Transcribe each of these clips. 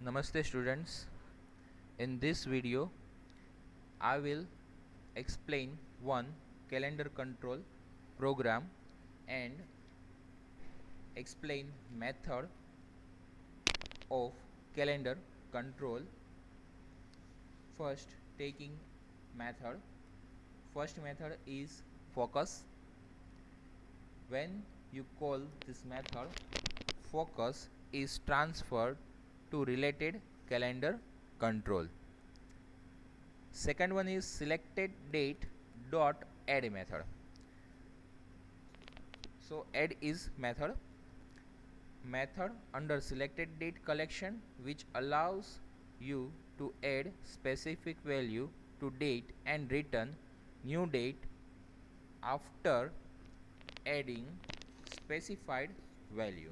Namaste students. In this video I will explain one calendar control program and explain method of calendar control. First, taking method. First method is focus. When you call this method, focus is transferred to related calendar control. Second one is selected date dot add method. So add is method under selected date collection, which allows you to add specific value to date and return new date after adding specified value.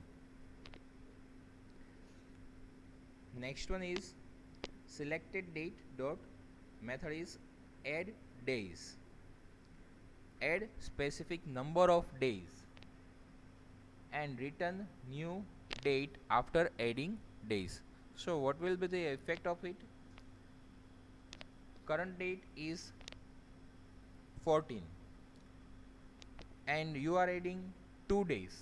Next one is selected date dot method is add days. Add specific number of days and return new date after adding days. So what will be the effect of it? Current date is 14 and you are adding 2 days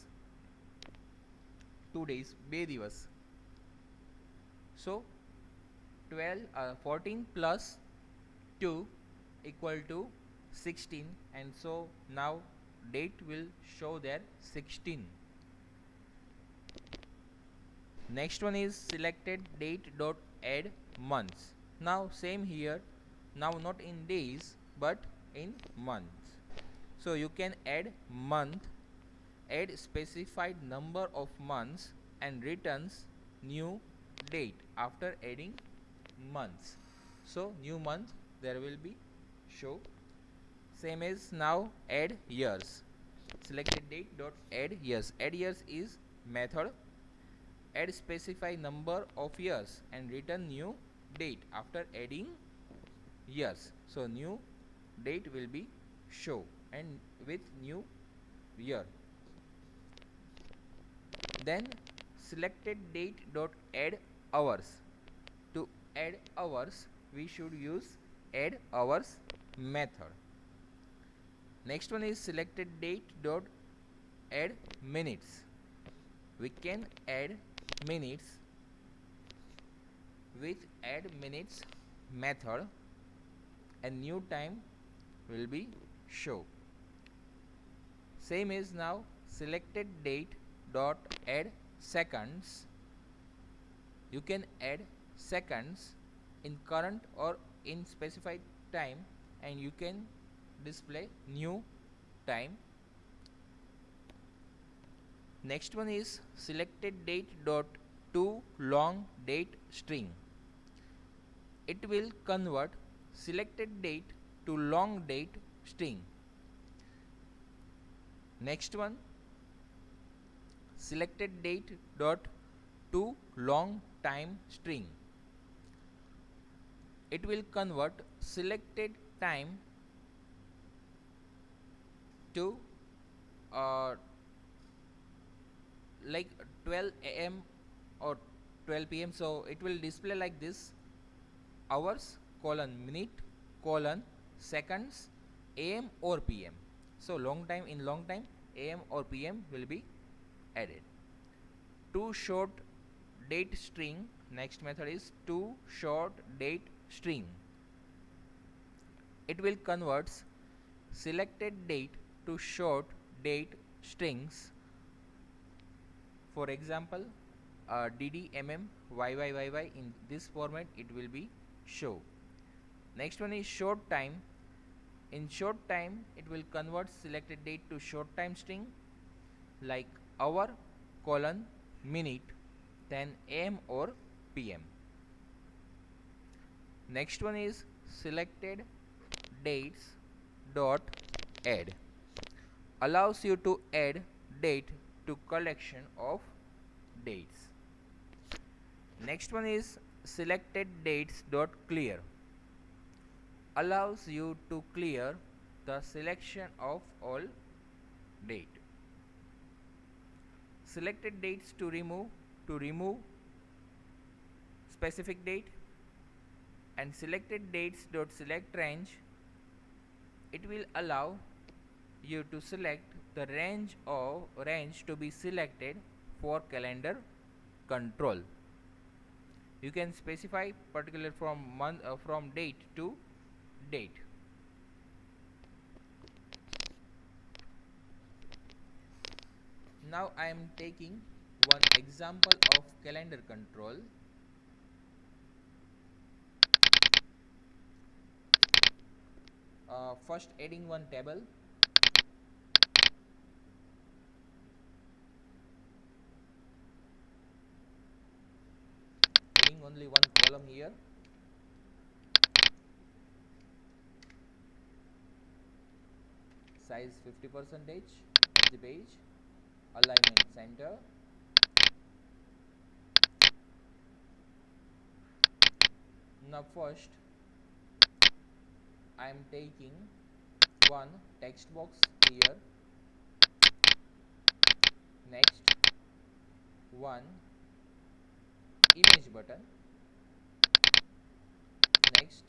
2 દિવસ. So 14 plus 2 equal to 16, and so now date will show there 16. Next one is selected date dot add months. Now same here, now not in days but in months. So you can add month, add specified number of months and returns new date after adding months. So new month there will be show. Same as now add years. Selected date dot add years. Add years is method. Add specify number of years and return new date after adding years. So new date will be show and with new year. Then selected date dot add hours. To add hours we should use add hours method. Next one is selected date dot add minutes. We can add minutes with add minutes method and new time will be show. Same is now selected date dot add seconds. You can add seconds in current or in specified time and you can display new time. Next one is selected date dot to long date string. It will convert selected date to long date string. Next one, selected date dot to long time string. It will convert selected time to like 12 am or 12 pm. So it will display like this: hours colon minute colon seconds am or pm. So long time, in long time am or pm will be added. To short date string, next method is to short date string. It will convert selected date to short date strings. For example, dd mm yy in this format it will be show. Next one is short time. In short time it will convert selected date to short time string like hour colon minute then am or pm. Next one is selected dates dot add. Allows you to add date to collection of dates. Next one is selected dates dot clear. Allows you to clear the selection of all date. Selected dates to remove specific date, and selected dates dot select range, it will allow you to select the range to be selected for calendar control. You can specify particular from date to date. Now I am taking one example of calendar control. First adding one table, adding only one column here, size 50% of the page, alignment center. Now first I am taking one text box here, next one image button, next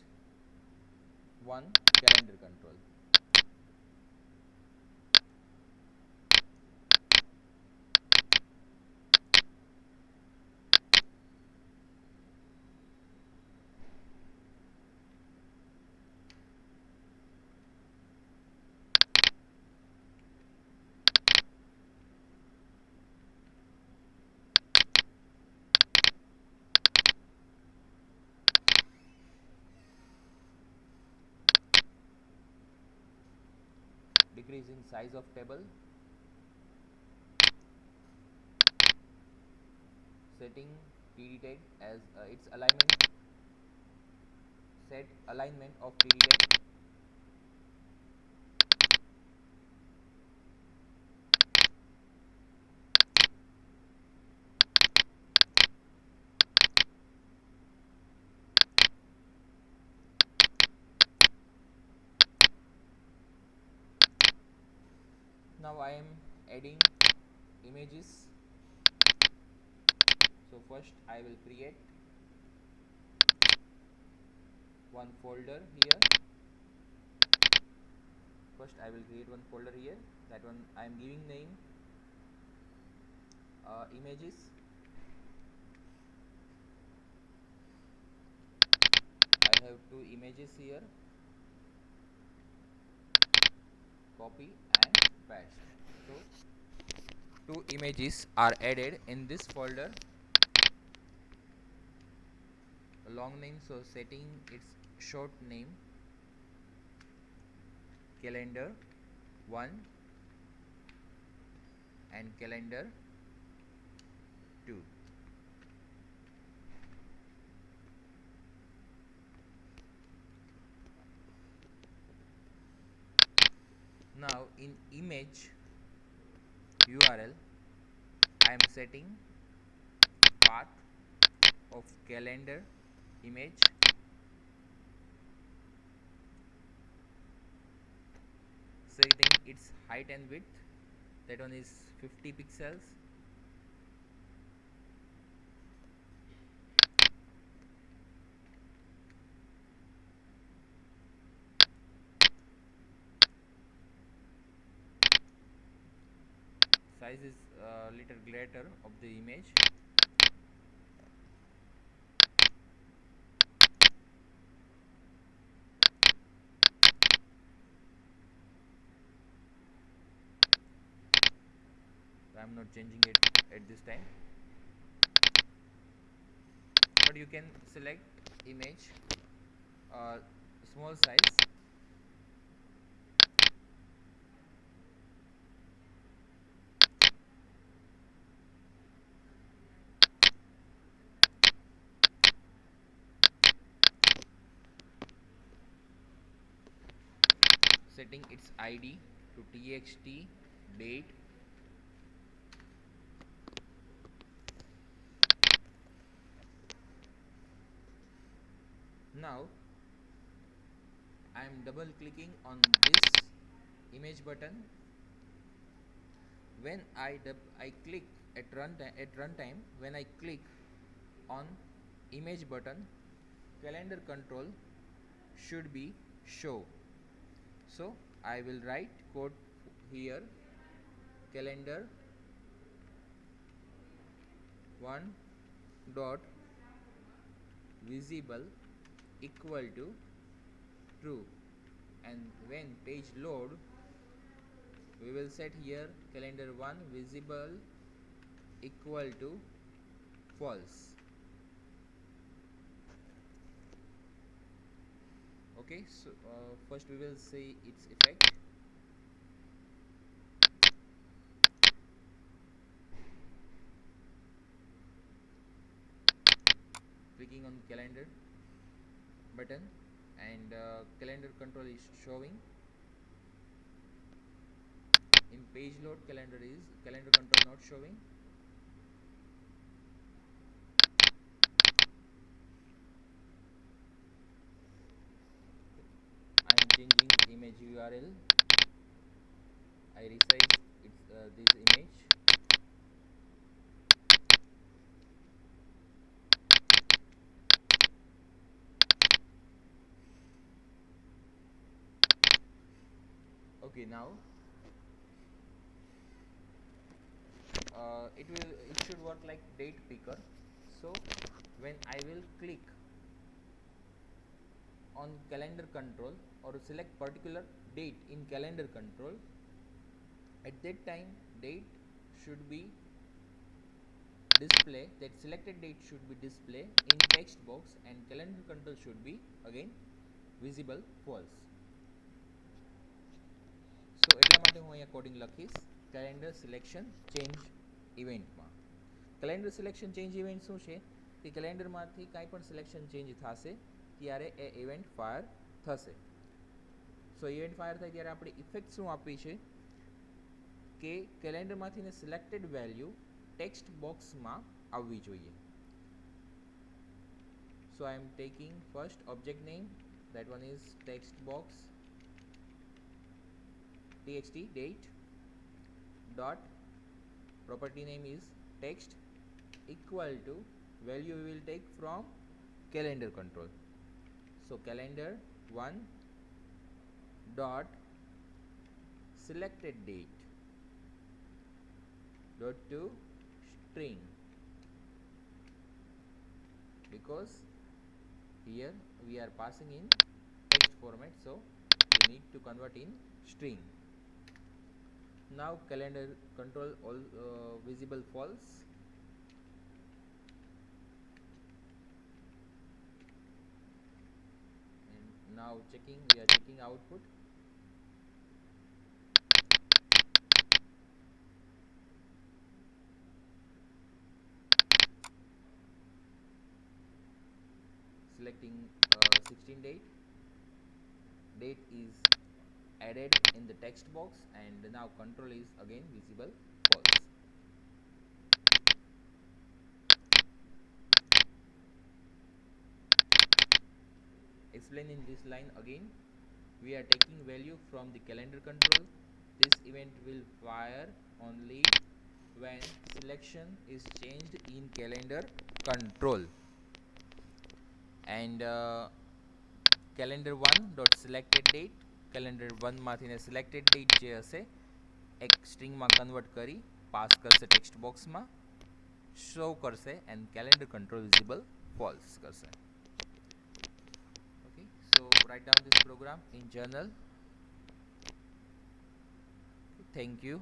one calendar control. Decreasing size of table, setting TD tag as its alignment, set alignment of TD tag, now I am adding images. So first I will create one folder here. First I will create one folder here. That one I am giving name images. I have two images here. Copy and paste. So two images are added in this folder. A long name, so setting its short name calendar 1 and calendar 2. Now in image URL I am setting path of calendar image, setting its height and width, that one is 50 pixels. Size is little greater of the image. I am not changing it at this time, but you can select image small size, setting its ID to txt date. Now I am double clicking on this image button. When I click at runtime, when I click on image button calendar control should be show. So I will write code here, calendar 1 dot visible equal to true, and when page load we will set here calendar 1 visible equal to false. Okay, so first we will see its effect. Clicking on calendar button, and calendar control is showing. In page load calendar control not showing. I am changing image URL. I resize this image. Okay, now it should work like date picker. So when I will click on calendar control or select particular date in calendar control, at that time date should be display, that selected date should be display in text box, and calendar control should be again visible false. So એટલા માટે હું અહીંયા coding લખીશ calendar selection change event માં. calendar selection change event શું છે કે calendar માંથી કાંઈ પણ selection change થશે ત્યારે એ event fire થશે. સો event fire થાય ત્યારે આપણે ઇફેક્ટ શું આપવી છે કે કેલેન્ડર માંથી ને સિલેક્ટેડ વેલ્યુ ટેક્સ્ટ બોક્સમાં આવવી જોઈએ. So I am taking first object name, that one is text box txt date dot property name is text equal to value we will take from calendar control. So calendar 1 dot selected date dot to string, because here we are passing in text format, so we need to convert in string. Now calendar control all visible false, and now we are checking output. Selecting 16 date is added in the text box, and now control is again visible false. Explain in this line again, we are taking value from the calendar control. This event will fire only when selection is changed in calendar control, and calendar 1 dot selected date, calendar 1 માંથી ને selected date જે હશે એક string માં convert કરી pass કરશે text બોક્સમાં, show કરશે, and calendar control visible false કરશે. Okay, so write down this program in journal. Thank you.